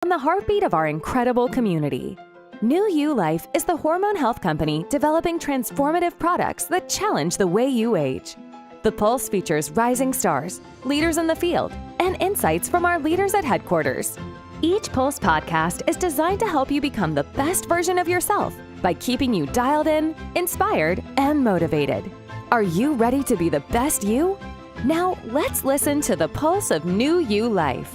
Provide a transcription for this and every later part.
on the heartbeat of our incredible community. NULAi is the hormone health company developing transformative products that challenge the way you age. The Pulse features rising stars, leaders in the field, and insights from our leaders at headquarters. Each Pulse podcast is designed to help you become the best version of yourself by keeping you dialed in, inspired, and motivated. Are you ready to be the best you? Now, let's listen to the Pulse of NULAi.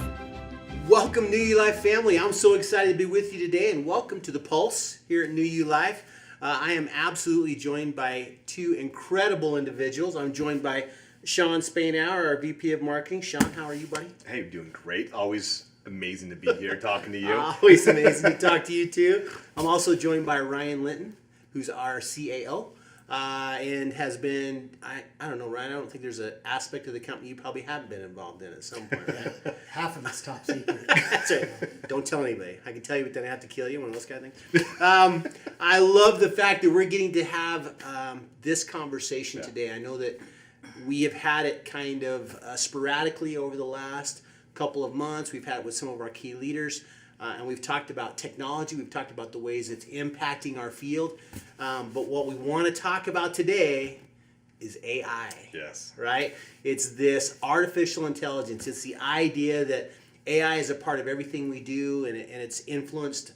Welcome, NULAi family. I'm so excited to be with you today, and welcome to the Pulse here at NULAi. I am absolutely joined by two incredible individuals. I'm joined by Shawn Spainhour, our VP of Marketing. Shawn, how are you, buddy? Hey, doing great. Always amazing to be here talking to you. Always amazing to talk to you, too. I'm also joined by Linton, who's our CAO. And has been, I don't know, Ryan, I don't think there's an aspect of the company you probably haven't been involved in at some point, right? Half of it's top secret. That's right. Don't tell anybody. I can tell you, but then I have to kill you, one of those kind of things. I love the fact that we're getting to have this conversation today. I know that we have had it kind of sporadically over the last couple of months. We've had it with some of our key leaders. And we've talked about technology. We've talked about the ways it's impacting our field. But what we want to talk about today is AI. Yes. Right? It's this artificial intelligence. It's the idea that AI is a part of everything we do, and it's influenced,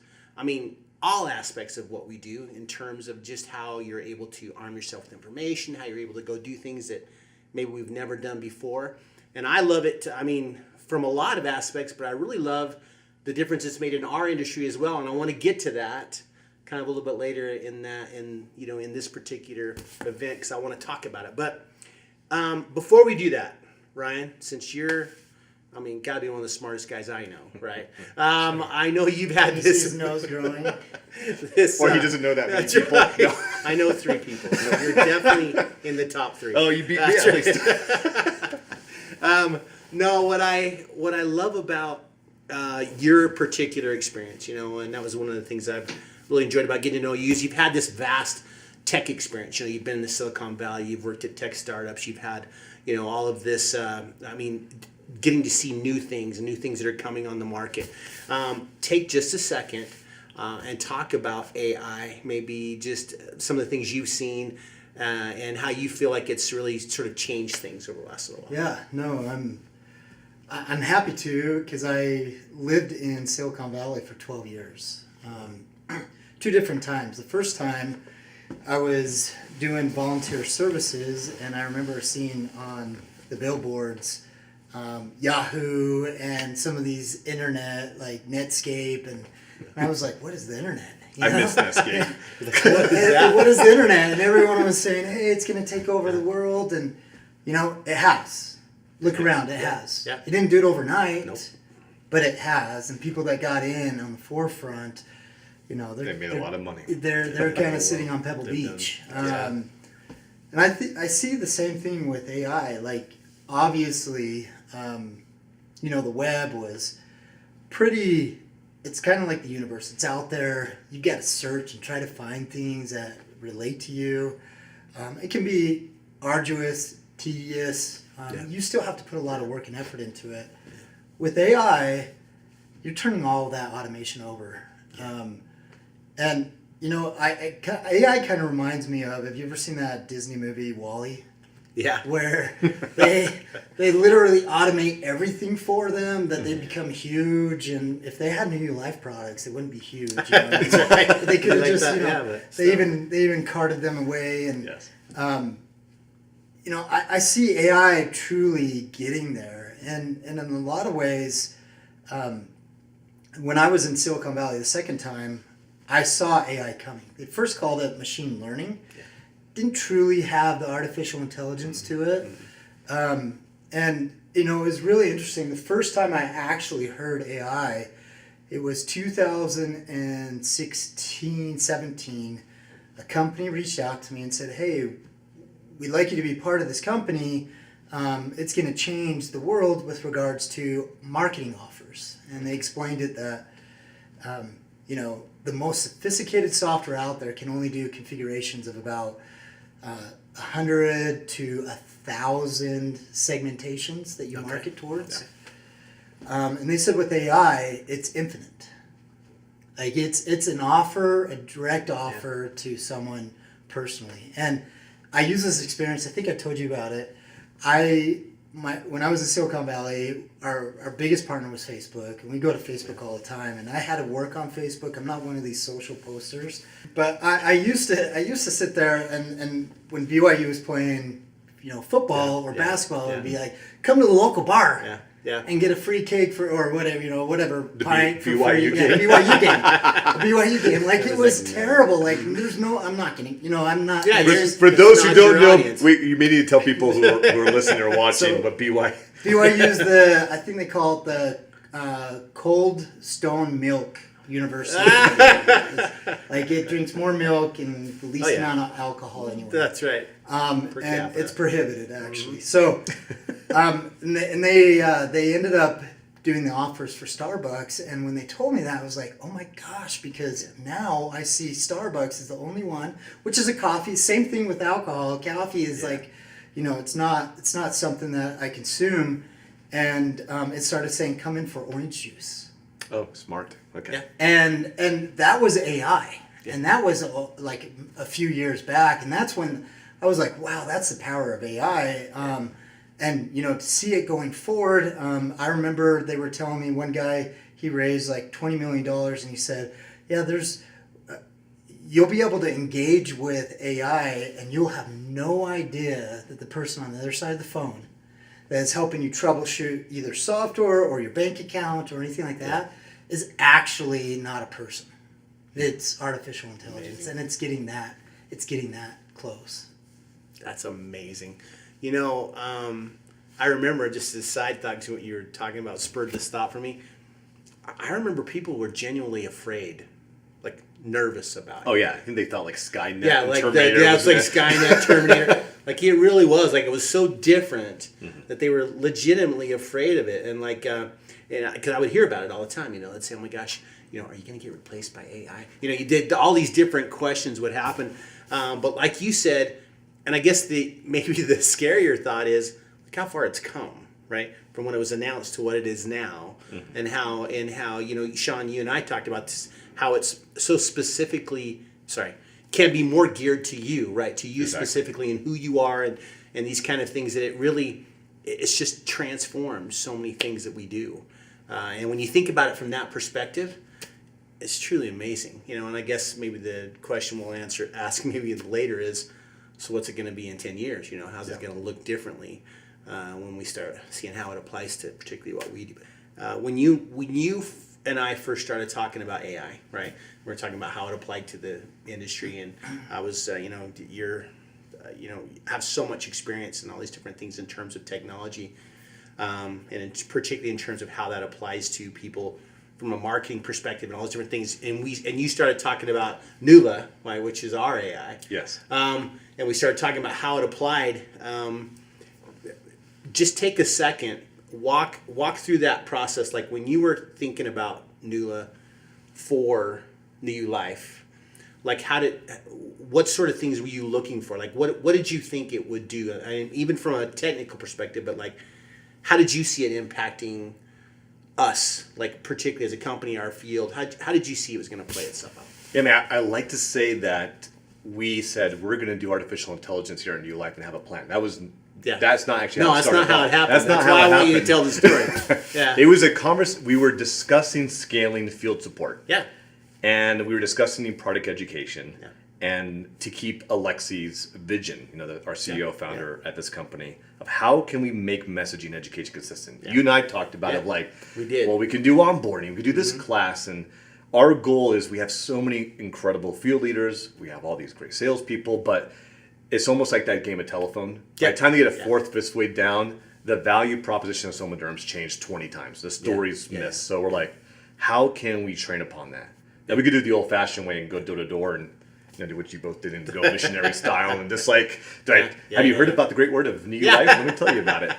all aspects of what we do in terms of just how you're able to arm yourself with information, how you're able to go do things that maybe we've never done before. And I love it, from a lot of aspects, but I really love the difference it's made in our industry as well, and I want to get to that kind of a little bit later in this particular event, because I want to talk about it. But before we do that, Ryan, since you're, got to be one of the smartest guys I know, right? I know you've had His nose growing. Or he doesn't know that many people. Right. No. I know 3 people, so you're definitely in the top 3. Oh, you beat me at least. No, what I love about your particular experience, and that was one of the things I've really enjoyed about getting to know you, is you've had this vast tech experience. You've been in the Silicon Valley, you've worked at tech startups, you've had, all of this, getting to see new things that are coming on the market. Take just a second and talk about AI, maybe just some of the things you've seen and how you feel like it's really sort of changed things over the last little while. Yeah, no, I'm happy to, because I lived in Silicon Valley for 12 years. 2 different times. The first time I was doing volunteer services, and I remember seeing on the billboards Yahoo and some of these internet, like Netscape, and I was like, what is the internet? I miss Netscape. What is the internet? And everyone was saying, hey, it's going to take over the world, and it has. Look around, it has. Yeah. It didn't do it overnight, Nope. but it has. And people that got in on the forefront, They made a lot of money. They're kind of sitting on Pebble Beach. And I see the same thing with AI. Like, obviously, the web was pretty. It's kind of like the universe. It's out there. You got to search and try to find things that relate to you. It can be arduous, tedious. You still have to put a lot of work and effort into it. With AI, you're turning all of that automation over. AI kind of reminds me of, have you ever seen that Disney movie, WALL-E? Yeah. Where they literally automate everything for them, that they become huge, and if they had NULAi products, it wouldn't be huge. That's right. They could have Like just, that, they even carted them away, and Yes. I see AI truly getting there, and in a lot of ways, when I was in Silicon Valley the second time, I saw AI coming. They first called it machine learning. Yeah. Didn't truly have the artificial intelligence to it. It was really interesting. The first time I actually heard AI, it was 2016, 17. A company reached out to me and said, hey, we'd like you to be part of this company. It's going to change the world with regards to marketing offers. And they explained it that, the most sophisticated software out there can only do configurations of about 100 to 1,000 segmentations that you market towards. And they said with AI, it's infinite. Like it's an offer, a direct offer to someone personally. And I use this experience. I think I told you about it. When I was in Silicon Valley, our biggest partner was Facebook, and we go to Facebook all the time. And I had to work on Facebook. I'm not one of these social posters, but I used to sit there and when BYU was playing, football or basketball, it'd be like, come to the local bar. And get a free cake for whatever pint for BYU free. game. BYU game. A BYU game. Like it was terrible. Like I'm not getting. I'm not. Yeah, For those who don't know, audience. you may need to tell people who are listening or watching, but BYU. BYU is I think they call it the Cold Stone Milk University. Like it drinks more milk and the least amount of alcohol anyway. That's right. And it's prohibited actually. So, and they ended up doing the offers for Starbucks, and when they told me that, I was like, oh my gosh, because now I see Starbucks is the only one, which is a coffee. Same thing with alcohol. Coffee is like, it's not something that I consume, and it started saying come in for orange juice. Oh, smart. Okay. Yeah. And that was AI, and that was like a few years back, and that's when I was like, wow, that's the power of AI. And to see it going forward, I remember they were telling me one guy, he raised like $20 million, and he said, yeah, you'll be able to engage with AI, and you'll have no idea that the person on the other side of the phone that is helping you troubleshoot either software or your bank account or anything like that is actually not a person. It's artificial intelligence. Amazing. And it's getting that close. That's amazing. I remember, just as a side thought to what you were talking about spurred this thought for me. I remember people were genuinely afraid, like nervous about it. Oh yeah, I think they thought like Skynet. Yeah, and like Terminator. it's like Skynet, Terminator. Like it really was. Like it was so different that they were legitimately afraid of it. And because I would hear about it all the time. They'd say, "Oh my gosh, are you going to get replaced by AI?" You did all these different questions would happen. But like you said, and I guess maybe the scarier thought is look how far it's come, right? From when it was announced to what it is now, and how Shawn, you and I talked about this, how it's so specifically can be more geared to you, right? To you specifically and who you are and these kind of things that it's just transformed so many things that we do. And when you think about it from that perspective, it's truly amazing, And I guess maybe the question we'll ask maybe later is, so what's it going to be in 10 years? How's it going to look differently when we start seeing how it applies to particularly what we do? When you and I first started talking about AI, right? We were talking about how it applied to the industry, and I was, have so much experience in all these different things in terms of technology, and particularly in terms of how that applies to people from a marketing perspective and all those different things. And you started talking about NULAi, right, which is our AI. Yes. And we started talking about how it applied. Just take a second, walk through that process. Like when you were thinking about NULAi for NULAi, like what sort of things were you looking for? Like what did you think it would do? I mean, even from a technical perspective, but like how did you see it impacting us, like particularly as a company, our field? How did you see it was going to play itself out? Yeah, I mean, I like to say that we said we're going to do artificial intelligence here in NULAi and have a plan. That's not actually how it started. That's not how it happened. That's not how why it I want you to happened. tell the story. Yeah. It was a we were discussing scaling field support. Yeah. And we were discussing product education. Yeah. And to keep Alexi's vision, our CEO founder at this company, of how can we make messaging education consistent. Yeah. You and I talked about it like, we did. Well, we can do onboarding, we can do this class, and our goal is we have so many incredible field leaders, we have all these great salespeople, but it's almost like that game of telephone. By the time they get a fourth, fifth way down, the value proposition of Soma Durham's changed 20 times. The story's missed. So we're like, how can we train upon that? Now we could do it the old-fashioned way and go door to door and do what you both did in the Go Missionary style and just like, have you heard about the great word of NULAi? Let me tell you about it.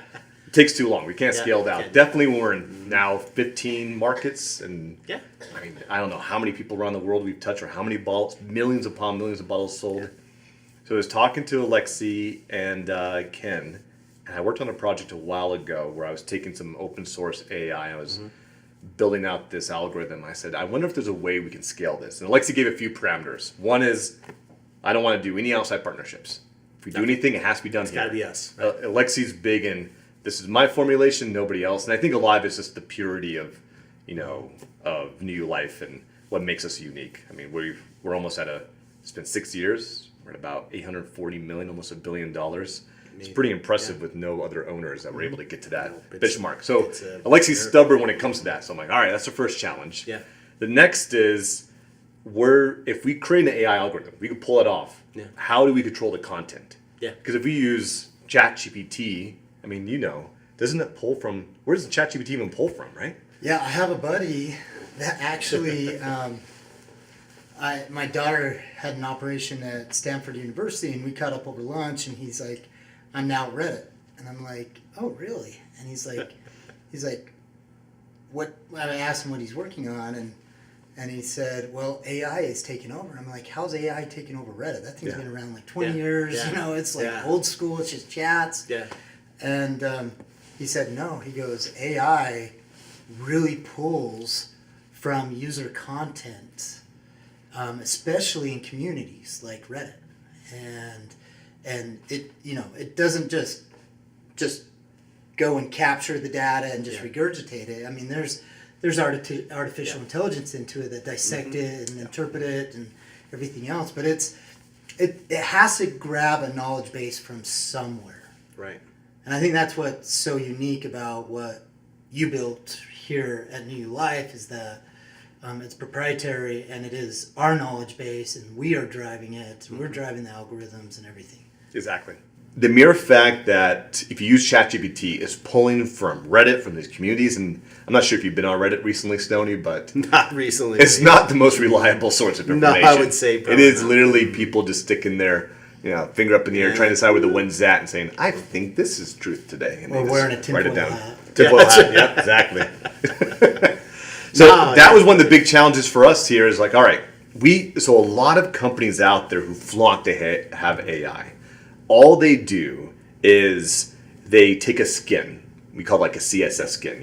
It takes too long. We can't scale it out. Definitely when we're in now 15 markets and I mean, I don't know how many people around the world we've touched or how many bottles, millions upon millions of bottles sold. So I was talking to Alexi and Ken, And I worked on a project a while ago where I was taking some open source AI. I was building out this algorithm. I said, I wonder if there's a way we can scale this. And Alexi gave a few parameters. One is, I don't want to do any outside partnerships. If we do anything, it has to be done here. It's got to be us. Right? Alexi's big in, this is my formulation, nobody else. And I think a lot of it's just the purity of, of New Life and what makes us unique. I mean, we're almost it's been 6 years. We're at about 840 million, almost $1 billion. It's pretty impressive with no other owners that were able to get to that benchmark. So Alexi's stubborn when it comes to that. So I'm like, all right, that's the first challenge. Yeah. The next is if we create an AI algorithm, we can pull it off. Yeah. How do we control the content? Yeah. Because if we use ChatGPT, I mean, doesn't it pull from, where does the ChatGPT even pull from, right? Yeah, I have a buddy that actually, my daughter had an operation at Stanford University, and we caught up over lunch, and he's like, I'm now at Reddit. And I'm like, oh, really? And he's like, what? I asked him what he's working on, and he said, well, AI is taking over. I'm like, how's AI taking over Reddit? That thing's been around like 20 years. Yeah. It's like old school. It's just chats. Yeah. And he said, no. He goes, AI really pulls from user content, especially in communities like Reddit. And it, it doesn't just go and capture the data and just regurgitate it. I mean, there's artificial intelligence into it that dissect it and interpret it and everything else. But it has to grab a knowledge base from somewhere. Right. And I think that's what's so unique about what you built here at New Life is that it's proprietary and it is our knowledge base and we are driving it and we're driving the algorithms and everything. Exactly. The mere fact that if you use ChatGPT, it's pulling from Reddit, from these communities, and I'm not sure if you've been on Reddit recently, Stony, but not recently. It's not the most reliable source of information. No, I would say it is literally people just sticking their finger up in the air, trying to decide where the wind's at, and saying, "I think this is truth today," and or wearing a tinfoil hat. Tinfoil hat, yeah, exactly. So that was one of the big challenges for us here. Is like, all right, so a lot of companies out there who flaunt to have AI. All they do is they take a skin, we call it like a CSS skin,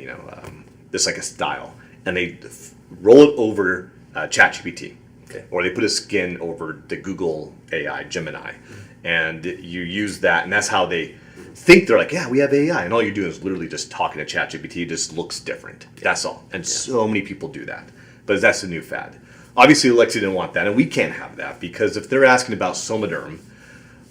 just like a style, and they roll it over ChatGPT, or they put a skin over the Google AI, Gemini, and you use that, and that's how they think. They're like, yeah, we have AI, and all you're doing is literally just talking to ChatGPT. It just looks different. That's all, and so many people do that, but that's the new fad. Obviously, Alexi didn't want that, and we can't have that, because if they're asking about Somaderm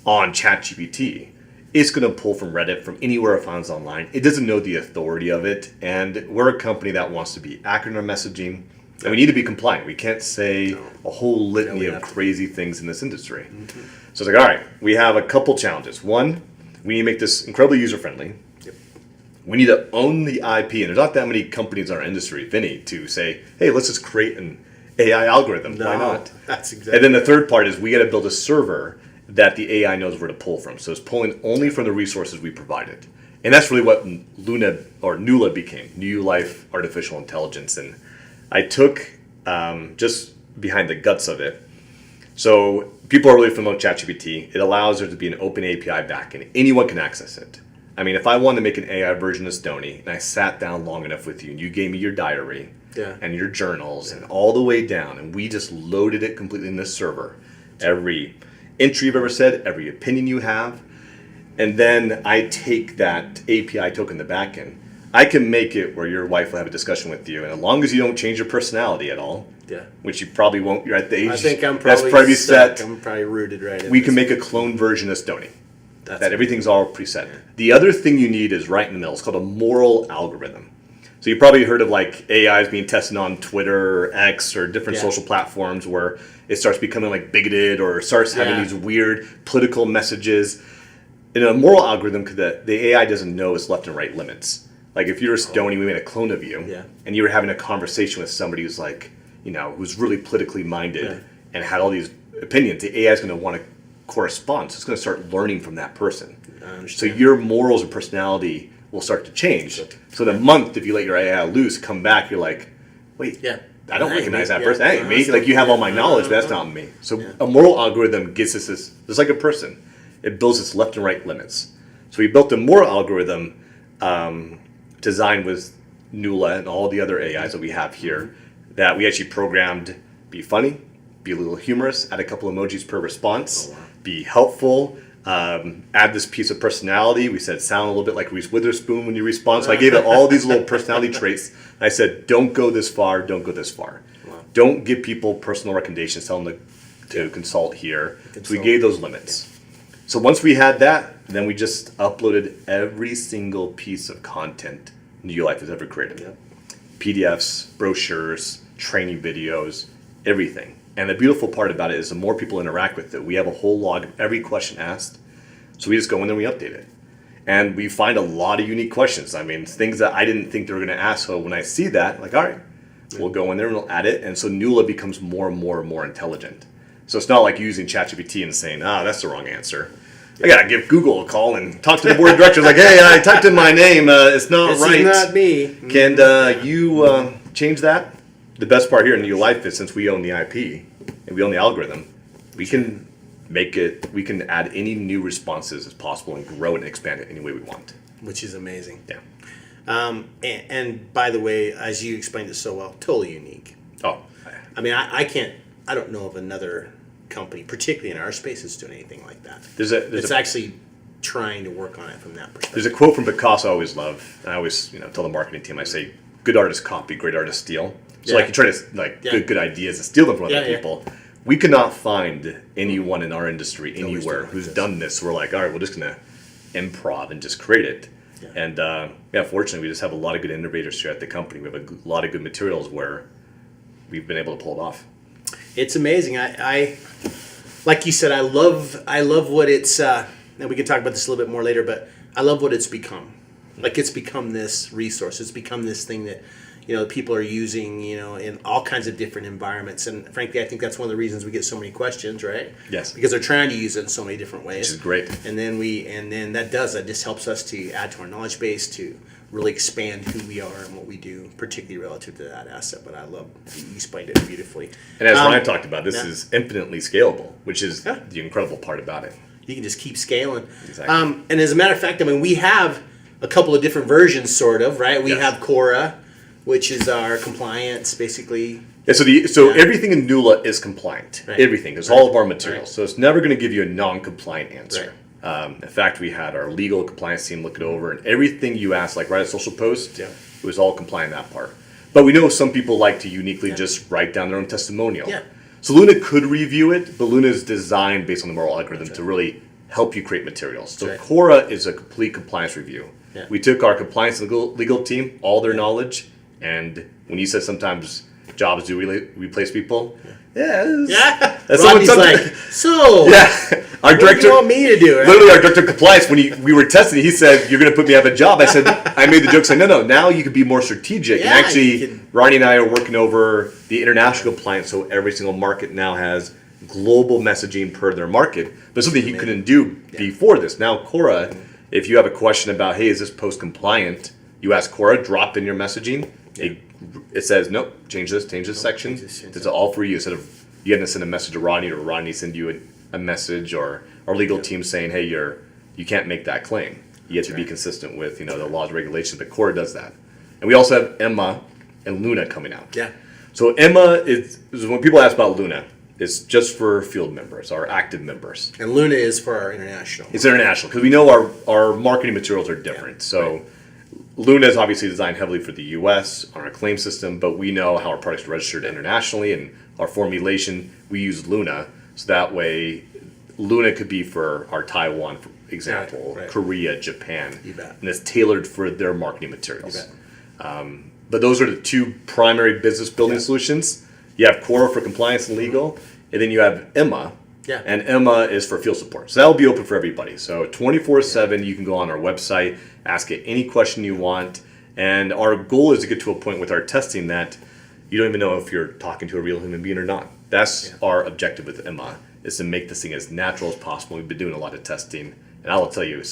on ChatGPT, it's going to pull from Reddit, from anywhere it finds online. It doesn't know the authority of it, and we're a company that wants to be accurate in our messaging, and we need to be compliant. We can't say a whole litany of crazy things in this industry. So it's like, all right, we have a couple challenges. One, we need to make this incredibly user-friendly. We need to own the IP, and there's not that many companies in our industry, Vinny, to say, hey, let's just create an AI algorithm. Why not? That's exactly. And then the third part is we got to build a server that the AI knows where to pull from. So it's pulling only from the resources we provided. And that's really what NULA became, New Life Artificial Intelligence. And I took just behind the guts of it. So people are really familiar with ChatGPT. It allows there to be an open API backend. Anyone can access it. I mean, if I wanted to make an AI version of Stony, and I sat down long enough with you, and you gave me your diary and your journals and all the way down, and we just loaded it completely in this server, every entry you've ever said, every opinion you have, and then I take that API token in the backend. I can make it where your wife will have a discussion with you, and as long as you don't change your personality at all, which you probably won't, you're at the age I think I'm that's probably set. I'm probably rooted right at we can make a clone version of Stony. That's that everything's all preset. The other thing you need is right in the middle. It's called a moral algorithm. So you probably heard of like AIs being tested on Twitter or X or different social platforms where it starts becoming like bigoted or starts having these weird political messages. In a moral algorithm, the AI doesn't know its left and right limits. Like if you're a Stony, we made a clone of you, and you were having a conversation with somebody who's like, who's really politically minded and had all these opinions, the AI is going to want to correspond. So it's going to start learning from that person. So your morals and personality will start to change. So in a month, if you let your AI loose, come back, you're like, wait, I don't recognize that person. Hey, me, like you have all my knowledge, but that's not me. So a moral algorithm gets us this, just like a person. It builds its left and right limits. So we built a more algorithm designed with NULAi and all the other AIs that we have here that we actually programmed be funny, be a little humorous, add a couple emojis per response, be helpful, add this piece of personality. We said sound a little bit like Reese Witherspoon when you respond. So I gave it all these little personality traits. I said, don't go this far, don't go this far. Don't give people personal recommendations, tell them to consult here. So we gave those limits. So once we had that, then we just uploaded every single piece of content NULAi has ever created. PDFs, brochures, training videos, everything. And the beautiful part about it is the more people interact with it, we have a whole log of every question asked. So we just go in there and we update it. And we find a lot of unique questions. I mean, things that I didn't think they were going to ask. So when I see that, like, all right, we'll go in there and we'll add it. And so NULAi becomes more and more and more intelligent. So it's not like using ChatGPT and saying, that's the wrong answer. I got to give Google a call and talk to the board of directors like, hey, I typed in my name. It's not right. It's not me. Can you change that? The best part here in NULAi is since we own the IP and we own the algorithm, we can make it, we can add any new responses as possible and grow it and expand it any way we want. Which is amazing. Yeah. And by the way, as you explained it so well, totally unique. Oh. I mean, I don't know of another company, particularly in our space, that's doing anything like that. It's actually trying to work on it from that perspective. There's a quote from Picasso I always love, and I always tell the marketing team, I say, good artists copy, great artists steal. So like you try to good ideas and steal them from other people. We cannot find anyone in our industry anywhere who's done this. We're like, all right, we're just going to improv and just create it. Yeah. And fortunately, we just have a lot of good innovators here at the company. We have a lot of good materials where we've been able to pull it off. It's amazing. I like you said, I love what it's, and we can talk about this a little bit more later, but I love what it's become. Like it's become this resource. It's become this thing that, people are using, in all kinds of different environments. And frankly, I think that's one of the reasons we get so many questions, right? Yes. Because they're trying to use it in so many different ways. Which is great. And then that just helps us to add to our knowledge base, to really expand who we are and what we do, particularly relative to that asset. But I love you explained it beautifully. And as Ryan talked about, this is infinitely scalable, which is the incredible part about it. You can just keep scaling. Exactly. And as a matter of fact, we have a couple of different versions, sort of, right? We have Cora, which is our compliance, basically. Yeah, so everything in NULAi is compliant. Right. Everything. There's all of our materials. Right. So it's never going to give you a non-compliant answer. Right. In fact, we had our legal compliance team look it over, and everything you asked, like write a social post, it was all compliant in that part. But we know some people like to uniquely just write down their own testimonial. Yeah. So Luna could review it, but Luna is designed based on the moral algorithm to really help you create materials. So Cora is a complete compliance review. Yeah. We took our compliance legal team, all their knowledge, and when you said sometimes jobs do replace people, that's Rodney's like, so our director, what do you want me to do? Right? Literally, our director of compliance, when we were testing, he said, "You're going to put me out of a job." I said, I made the joke saying, "No, now you can be more strategic." And actually, Ronnie and I are working over the international compliance, so every single market now has global messaging per their market. But something he couldn't do before this. Now, Cora, if you have a question about, hey, is this post compliant? You ask Cora, drop in your messaging. It says, nope, change this section. It's all for you. Instead of you having to send a message to Rodney, or Rodney send you a message, or our legal team saying, hey, you can't make that claim. You have to be consistent with the laws and regulations. But Cora does that. And we also have Emma and Luna coming out. Yeah. So Emma is when people ask about Luna, it's just for field members, our active members. And Luna is for our international. It's international because we know our marketing materials are different. So Luna is obviously designed heavily for the U.S. on our claim system, but we know how our products are registered internationally, and our formulation, we use Luna. So that way, Luna could be for our Taiwan, for example, Korea, Japan. You bet. And it's tailored for their marketing materials. You bet. But those are the two primary business building solutions. You have Cora for compliance and legal, and then you have Emma. Yeah. And Emma is for field support. So that will be open for everybody. So 24/7, you can go on our website, ask it any question you want. And our goal is to get to a point with our testing that you don't even know if you're talking to a real human being or not. That's our objective with Emma, is to make this thing as natural as possible. We've been doing a lot of testing. And I will tell you,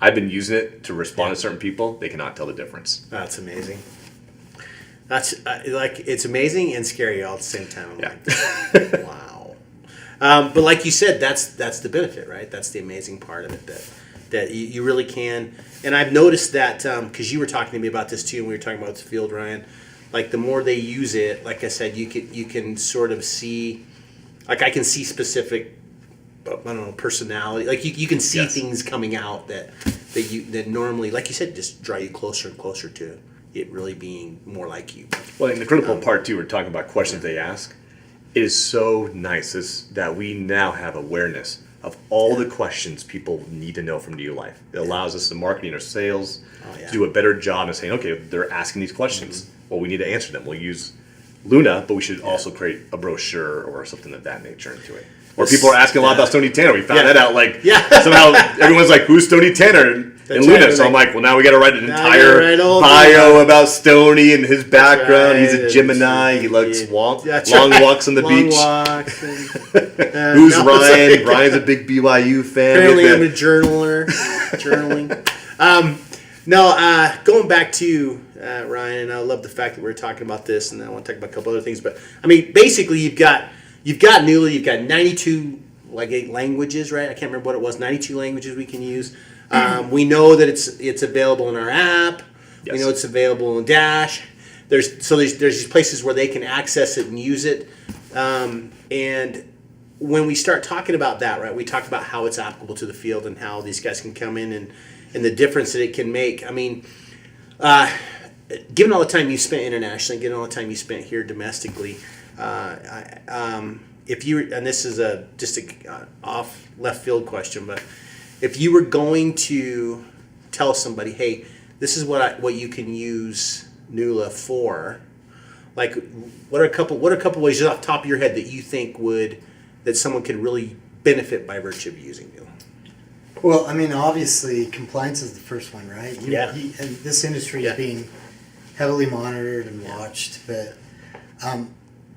I've been using it to respond to certain people. They cannot tell the difference. That's amazing. That's it's amazing and scary all at the same time. Yeah. Wow. But like you said, that's the benefit, right? That's the amazing part of it, that you really can. And I've noticed that because you were talking to me about this too, and we were talking about the field, Ryan. Like the more they use it, like I said, you can sort of see, like I can see specific, I don't know, personality. Like you can see things coming out that normally, like you said, just draw you closer and closer to it really being more like you. Well, and the critical part too, we're talking about questions they ask. It is so nice that we now have awareness of all the questions people need to know from NULai. It allows us, the marketing or sales, to do a better job of saying, okay, they're asking these questions. Well, we need to answer them. We'll use Luna, but we should also create a brochure or something of that nature into it. Or people are asking a lot about Stony Tanner. We found that out. Like somehow everyone's like, "Who's Stony Tanner?" in Luna. So I'm like, well, now we got to write an entire bio about Stony and his background. He's a Gemini. He likes long walks on the beach. Who's Ryan? Ryan's a big BYU fan. Apparently, I'm a journaler. Journaling. Going back to Ryan, and I love the fact that we're talking about this, and I want to talk about a couple other things. But I mean, basically, you've got NULaI. You've got 92 languages, right? I can't remember what it was. 92 languages we can use. We know that it's available in our app. Yes. We know it's available in Dash. There's these places where they can access it and use it. And when we start talking about that, right, we talk about how it's applicable to the field and how these guys can come in and the difference that it can make. I mean, given all the time you spent internationally, given all the time you spent here domestically, if you, and this is just a off left field question, but if you were going to tell somebody, hey, this is what you can use NULaI for, like what are a couple ways just off the top of your head that you think that someone could really benefit by virtue of using NULaI? Well, I mean, obviously compliance is the first one, right? And this industry is being heavily monitored and watched, but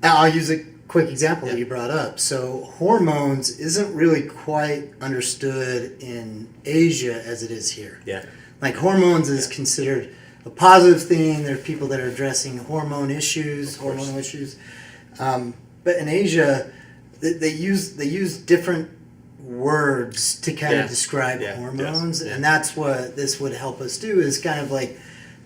I'll use a quick example that you brought up. So hormones isn't really quite understood in Asia as it is here. Yeah. Like hormones is considered a positive thing. There are people that are addressing hormonal issues. But in Asia, they use different words to kind of describe hormones, and that's what this would help us do, is kind of like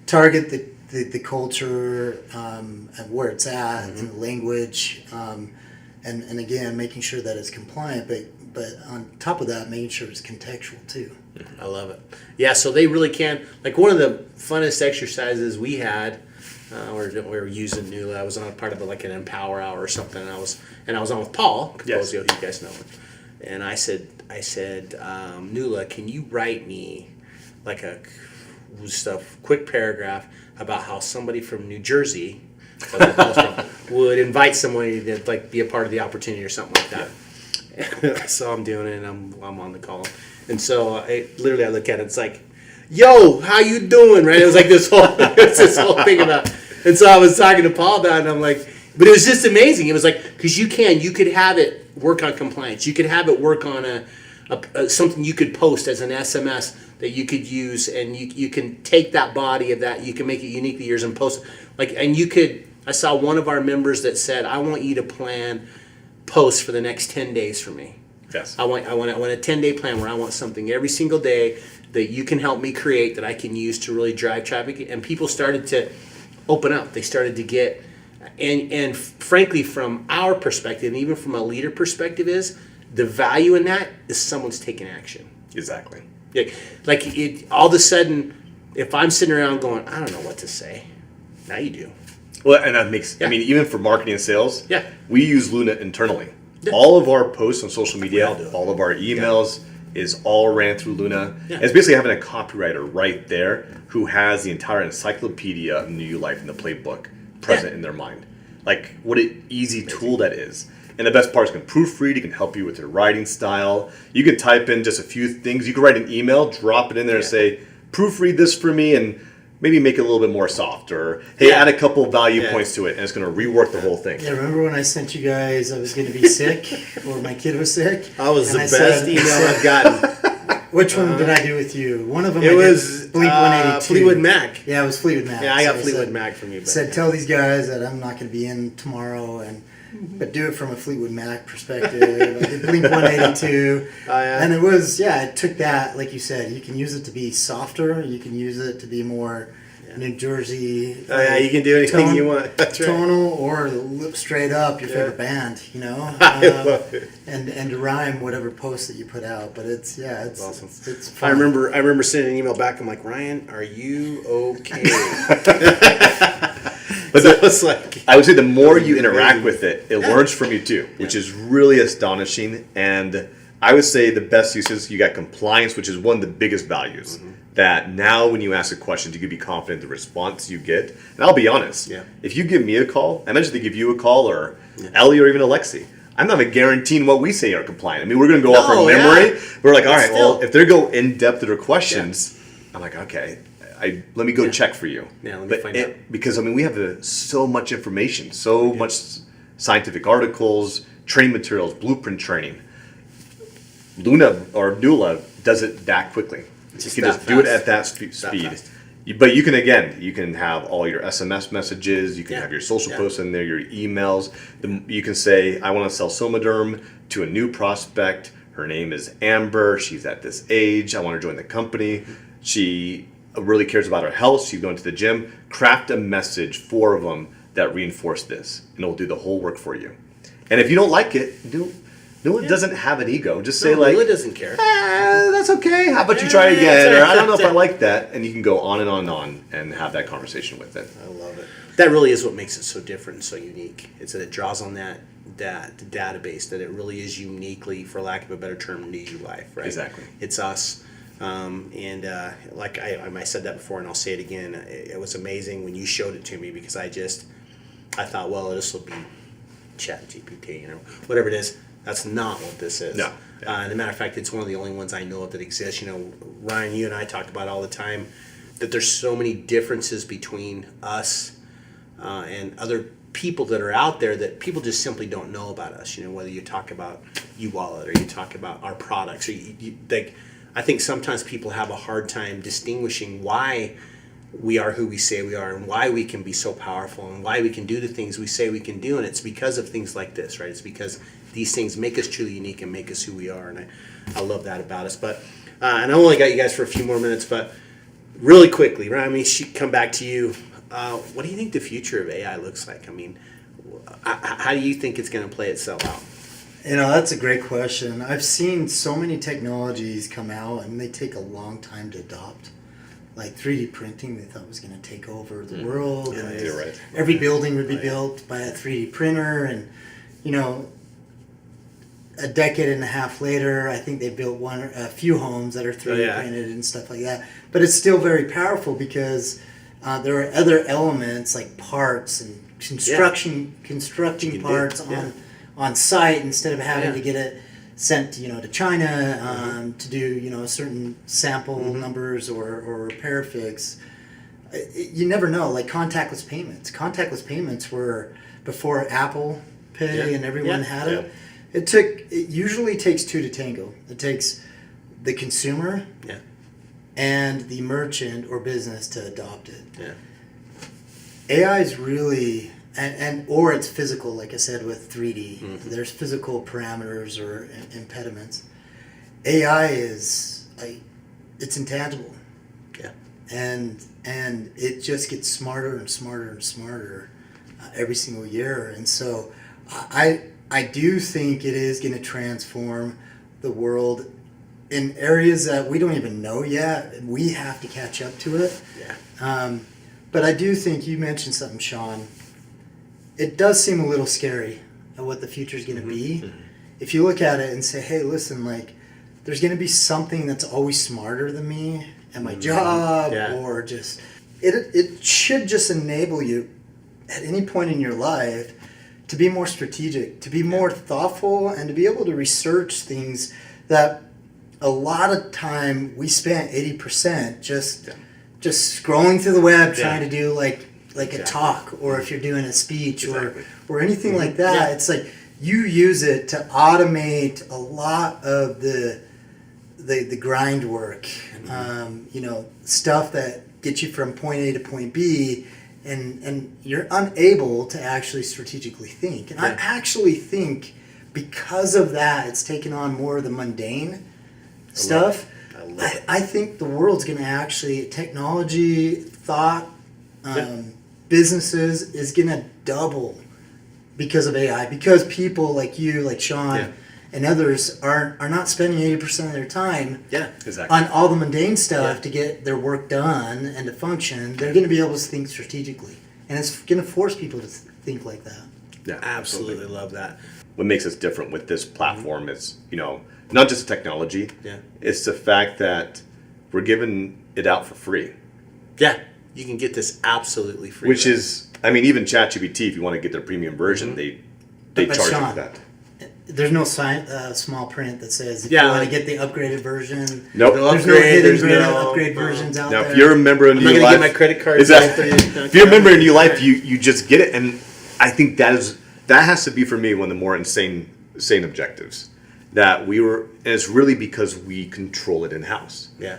target the culture and where it's at, and the language, and again making sure that it's compliant, but on top of that making sure it's contextual too. I love it. Yeah, so they really can, like one of the funnest exercises we had, we were using NULaI. I was on a part of like an Empower Hour or something, and I was on with Paul Capozio, who you guys know. And I said, NULaI, can you write me like just a quick paragraph about how somebody from New Jersey would invite somebody to like be a part of the opportunity or something like that. So I'm doing it, and I'm on the call, and so I look at it. It's like, yo, how you doing? Right? It was like this whole thing about. And so I was talking to Paul about it, and I'm like, but it was just amazing. It was like, because you could have it work on compliance. You could have it work on something you could post as an SMS that you could use, and you can take that body of that, you can make it uniquely yours and post I saw one of our members that said, I want you to plan posts for the next 10 days for me. Yes. I want a 10-day plan where I want something every single day that you can help me create that I can use to really drive traffic. And people started to open up. They started to get, and frankly, from our perspective, and even from a leader perspective, is the value in that is someone's taking action. Exactly. All of a sudden, if I'm sitting around going, I don't know what to say, now you do. Well, and that makes, I mean, even for marketing and sales, we use Luna internally. Yeah. All of our posts on social media, all of our emails is all ran through Luna. Yeah. And it's basically having a copywriter right there who has the entire encyclopedia of NULai in the playbook present in their mind. Like, what an easy tool that is. And the best part is you can proofread, it can help you with your writing style. You can type in just a few things. You can write an email, drop it in there and say, proofread this for me, and maybe make it a little bit more soft, or hey, add a couple value points to it, and it's going to rework the whole thing. Yeah, remember when I sent you guys I was going to be sick, or my kid was sick? That was the best email I've gotten. Which one did I do with you? One of them It was Blink 182. Fleetwood Mac. Yeah, it was Fleetwood Mac. Yeah, I got So Fleetwood said, Mac from you. But, said, tell these guys that I'm not going to be in tomorrow, but do it from a Fleetwood Mac perspective. I did Blink 182. And it was, it took that, like you said, you can use it to be softer. You can use it to be more New Jersey. Oh, yeah, you can do anything you want. That's right. Tonal or straight up your favorite band, I love it. and to rhyme whatever post that you put out. But it's awesome. It's fun. I remember sending an email back. I'm like, Ryan, are you okay? But it's like, I would say the more you interact with it, it learns from you too, which is really astonishing. And I would say the best uses, you got compliance, which is one of the biggest values. That now when you ask a question, you can be confident in the response you get. And I'll be honest, if you give me a call, I mentioned to give you a call or Ellie or even Alexi, I'm not even guaranteeing what we say are compliant. I mean, we're going to go off our memory. We're like, all right, well, if they go in depth with their questions, I'm like, okay, let me go check for you. Yeah, let me find out. Because, I mean, we have so much information, so much scientific articles, training materials, blueprint training. Luna or NULAi does it that quickly. You can just do it at that speed. But you can have all your SMS messages, you can have your social posts in there, your emails. You can say, I want to sell Somaderm to a new prospect. Her name is Amber. She's at this age. I want to join the company. She really cares about her health. She's going to the gym. Craft a message, 4 of them, that reinforce this, and it'll do the whole work for you. And if you don't like it, NULAi doesn't have an ego. Just say NULAi doesn't care. That's okay. How about you try again? Or I don't know if I like that. And you can go on and on and on and have that conversation with it. I love it. That really is what makes it so different and so unique. It's that it draws on that database, that it really is uniquely, for lack of a better term, NULAi, right? Exactly. It's us. Like I said that before, and I'll say it again. It was amazing when you showed it to me, because I thought, well, this will be ChatGPT, whatever it is. That's not what this is. No. As a matter of fact, it's one of the only ones I know of that exists. Ryan, you and I talk about all the time that there's so many differences between us and other people that are out there that people just simply don't know about us. Whether you talk about U-Wallet or you talk about our products, or I think sometimes people have a hard time distinguishing why we are who we say we are and why we can be so powerful and why we can do the things we say we can do. And it's because of things like this, right? It's because these things make us truly unique and make us who we are. And I love that about us. But and I only got you guys for a few more minutes, but really quickly, Ryan, come back to you. What do you think the future of AI looks like? I mean, how do you think it's going to play itself out? That's a great question. I've seen so many technologies come out and they take a long time to adopt. Like 3D printing, they thought was going to take over the world. Yeah, you're right. Every building would be built by a 3D printer. And, a decade and a half later, I think they built a few homes that are 3D printed and stuff like that. But it's still very powerful because there are other elements like parts and constructing parts on site instead of having to get it sent to China to do certain sample numbers or repair fix. You never know. Like contactless payments were before Apple Pay and everyone had it. It usually takes 2 to tango. It takes the consumer and the merchant or business to adopt it. AI is really or it's physical, like I said, with 3D. There's physical parameters or impediments. AI is it's intangible. And it just gets smarter and smarter and smarter every single year. And so I do think it is going to transform the world in areas that we don't even know yet. We have to catch up to it. But I do think you mentioned something, Shawn. It does seem a little scary at what the future is going to be. If you look at it and say, hey, listen, there's going to be something that's always smarter than me at my job or just... It should just enable you at any point in your life to be more strategic, to be more thoughtful, and to be able to research things that a lot of time we spent 80% just scrolling through the web trying to do like a talk, or if you're doing a speech or anything like that. It's like you use it to automate a lot of the the grind work, stuff that gets you from point A to point B, and you're unable to actually strategically think. And I actually think because of that, it's taken on more of the mundane stuff. I think the world's going to actually, technology, thought, businesses is going to double because of AI, because people like you, like Shawn, and others are not spending 80% of their time on all the mundane stuff to get their work done and to function. They're going to be able to think strategically, and it's going to force people to think like that. Yeah, absolutely love that. What makes us different with this platform is, not just the technology. Yeah. It's the fact that we're giving it out for free. Yeah, you can get this absolutely free. Which is, even ChatGPT, if you want to get their premium version, they But charge you Shawn, for that. There's no small print that says if you want to get the upgraded version. Nope. There's no hidden upgrade versions out there. Now, if you're a member of I'm not NULAi, going to get my credit card. if you're a member of NULAi, you just get it, and I think that has to be for me one of the more insane objectives that and it's really because we control it in house. Yeah.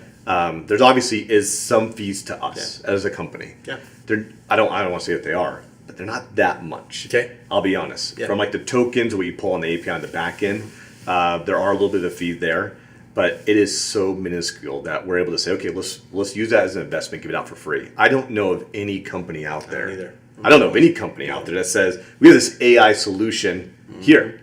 There's obviously is some fees to us as a company. Yeah. I don't want to say that they are, but they're not that much. Okay. I'll be honest. Yeah. From like the tokens what you pull on the API on the back end, there are a little bit of fee there, but it is so minuscule that we're able to say, okay, let's use that as an investment, give it out for free. I don't know of any company out there. Either. I don't know of any company out there that says we have this AI solution here.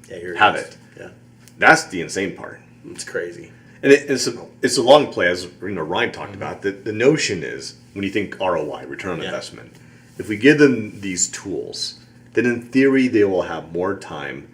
Yeah, here Have it. Yeah. That's the insane part. It's crazy. And it's a long play, as Ryan talked about. The notion is, when you think ROI, return on investment, if we give them these tools, then in theory they will have more time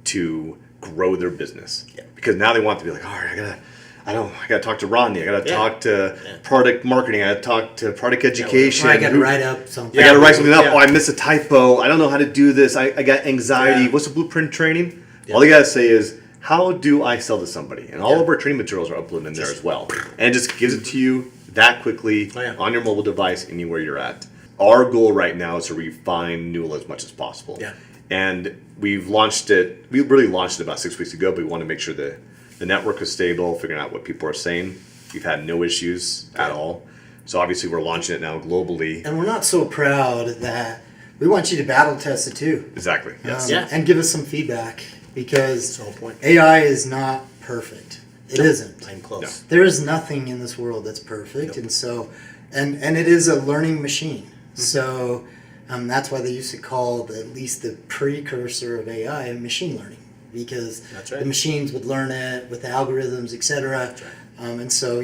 to grow their business. Yeah. Because now they want to be like, all right, I gotta talk to Rodney, I gotta talk to product marketing, I gotta talk to product education. Or I gotta write up something. I gotta write something up. Yeah. Oh, I missed a typo. I don't know how to do this. I got anxiety. Yeah. What's the blueprint training? Yeah. All you gotta say is, how do I sell to somebody? And all of our training materials are uploaded in there as well. And it just gives it to you that quickly on your mobile device, anywhere you're at. Our goal right now is to refine NULAi as much as possible. Yeah. And we've launched it. We really launched it about 6 weeks ago, but we want to make sure that the network is stable, figuring out what people are saying. We've had no issues at all. So obviously we're launching it now globally. And we're not so proud that we want you to battle test it too. Exactly. Yes. And give us some feedback, because That's the whole point. AI is not perfect. It isn't. I'm close. There is nothing in this world that's perfect, and so, and it is a learning machine. So that's why they used to call at least the precursor of AI machine learning, because the machines would learn it with algorithms, etc. And so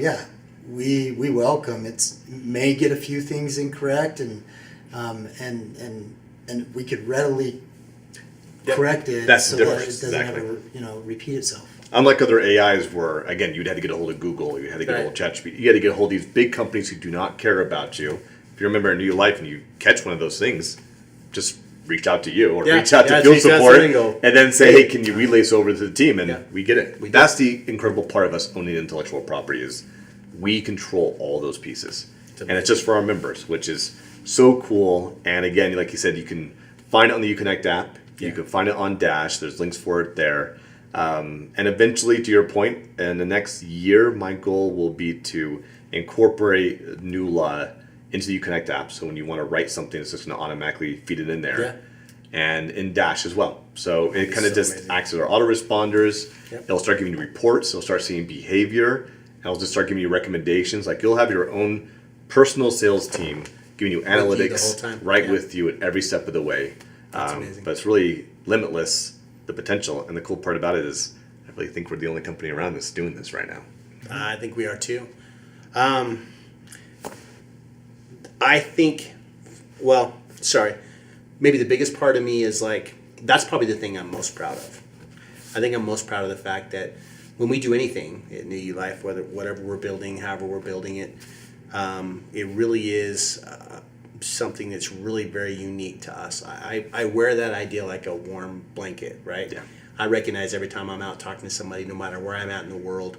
we welcome it. May get a few things incorrect, and we could readily correct it. That's so the that it difference. doesn't Exactly. ever repeat itself. Unlike other AIs where, again, you'd have to get a hold of Google, you had to get a hold of ChatGPT, you had to get a hold of these big companies who do not care about you. If you remember in NULAi and you catch one of those things, just reach out to you or reach out to field support and then say, hey, can you relay this over to the team? And we get it. That's the incredible part of us owning intellectual property is we control all those pieces. And it's just for our members, which is so cool. And again, like you said, you can find it on the Uconnect app. You can find it on Dash. There's links for it there. And eventually, to your point, in the next year, my goal will be to incorporate NULAi into the Uconnect app. So when you want to write something, it's just going to automatically feed it in there. Yeah. And in Dash as well. So it kind of just acts as our autoresponders. It'll start giving you reports. It'll start seeing behavior. And it'll just start giving you recommendations. Like you'll have your own personal sales team giving you analytics with you at every step of the way. That's amazing. But it's really limitless, the potential. And the cool part about it is I really think we're the only company around that's doing this right now. I think we are too. I think, maybe the biggest part of me is that's probably the thing I'm most proud of. I think I'm most proud of the fact that when we do anything at NULAi, whatever we're building, however we're building it, it really is something that's really very unique to us. I wear that idea like a warm blanket, right? Yeah. I recognize every time I'm out talking to somebody, no matter where I'm at in the world,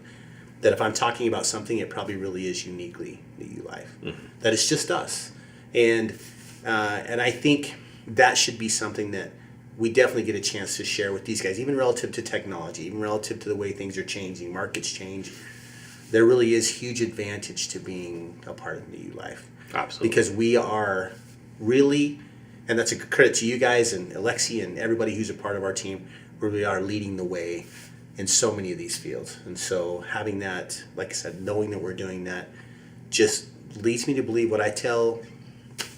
that if I'm talking about something, it probably really is uniquely NULAi. That it's just us, and I think that should be something that we definitely get a chance to share with these guys, even relative to technology, even relative to the way things are changing, markets change. There really is huge advantage to being a part of NULai. Absolutely. Because we are really, and that's a credit to you guys and Alexi and everybody who's a part of our team, where we are leading the way in so many of these fields. And so having that, like I said, knowing that we're doing that just leads me to believe what I tell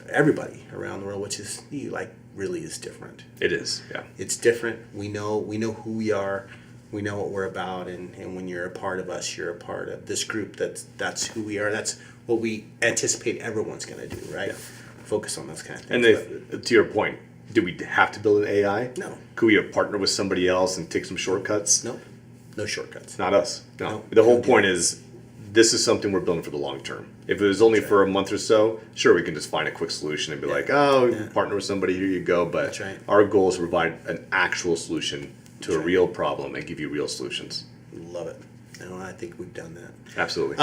everybody around the world, which is NULai really is different. It is, yeah. It's different. We know who we are. We know what we're about, and when you're a part of us, you're a part of this group. That's who we are. That's what we anticipate everyone's going to do, right? Yeah. Focus on those kind of things. And to your point, do we have to build an AI? No. Could we partner with somebody else and take some shortcuts? No. No shortcuts. Not us. No. The whole point is, this is something we're building for the long term. If it was only for a month or so, sure, we can just find a quick solution and be like, partner with somebody, here you go. But our goal is to provide an actual solution to a real problem and give you real solutions. Love it. No, I think we've done that. Absolutely.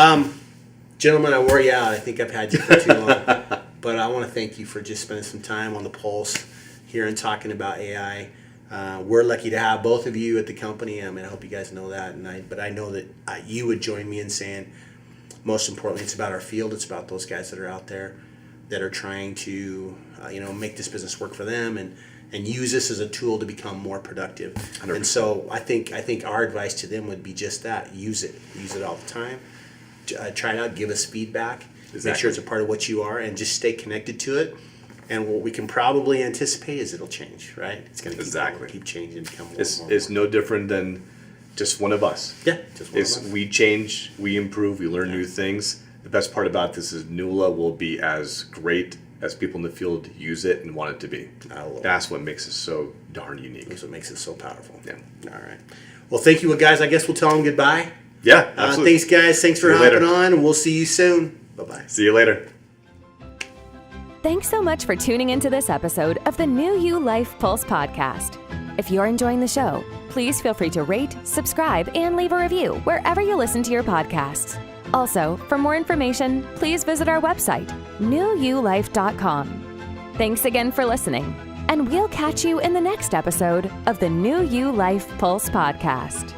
Gentlemen, I wore you out. I think I've had you for too long. But I want to thank you for just spending some time on the Pulse here and talking about AI. We're lucky to have both of you at the company. I mean, I hope you guys know that. But I know that you would join me in saying, most importantly, it's about our field. It's about those guys that are out there that are trying to, make this business work for them and use this as a tool to become more productive. 100%. And so I think our advice to them would be just that: use it all the time. Try it out. Give us feedback. Exactly. Make sure it's a part of what you are, and just stay connected to it. And what we can probably anticipate is it'll change, right? It's going to keep changing, become more. It's no different than just one of us. Yeah, just one of us. We change, we improve, we learn new things. The best part about this is NULA will be as great as people in the field use it and want it to be. That's what makes it so darn unique. That's what makes it so powerful. Yeah. All right. Well, thank you, guys. I guess we'll tell them goodbye. Yeah, absolutely. Thanks, guys. Thanks for hopping on, and we'll see you soon. Bye-bye. See you later. Thanks so much for tuning into this episode of the NULai Pulse podcast. If you're enjoying the show, please feel free to rate, subscribe, and leave a review wherever you listen to your podcasts. Also, for more information, please visit our website, newulife.com. Thanks again for listening, and we'll catch you in the next episode of the NULai Pulse podcast.